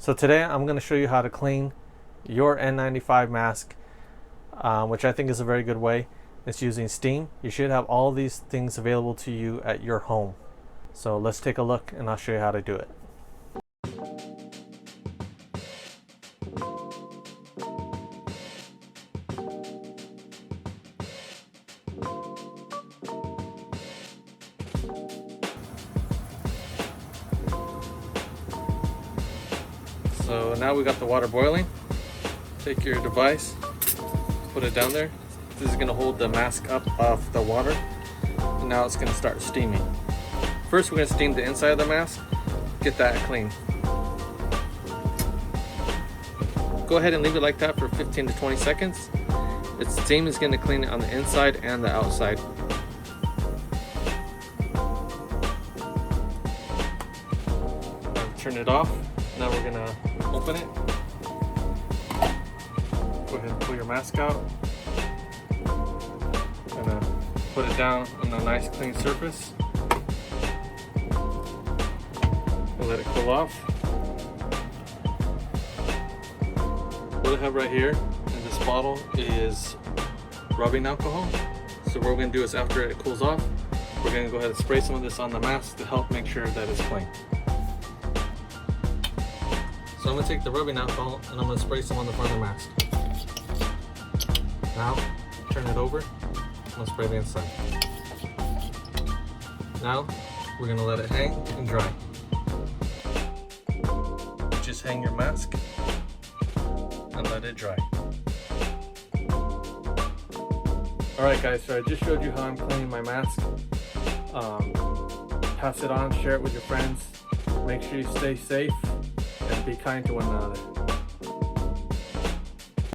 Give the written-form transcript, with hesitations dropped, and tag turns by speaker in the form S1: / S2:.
S1: So today I'm going to show you how to clean your N95 mask, which I think is a very good way. It's using steam. You should have all these things available to you at your home. So let's take a look and I'll show you how to do it. So now we got the water boiling. Take your device, put it down there. This is going to hold the mask up off the water. And now it's going to start steaming. First we're going to steam the inside of the mask, get that clean. Go ahead and leave it like that for 15 to 20 seconds. The steam is going to clean it on the inside and the outside. Turn it off. Now we're going to open it. Go ahead and pull your mask out. Gonna put it down on a nice clean surface. We'll let it cool off. What I have right here in this bottle is rubbing alcohol. So what we're going to do is after it cools off, we're going to go ahead and spray some of this on the mask to help make sure that it's clean. So I'm going to take the rubbing alcohol and I'm going to spray some on the front of the mask. Now, turn it over. I'm going to spray the inside. Now, we're going to let it hang and dry. Just hang your mask and let it dry. Alright guys, so I just showed you how I'm cleaning my mask. Pass it on, share it with your friends. Make sure you stay safe and be kind to one another.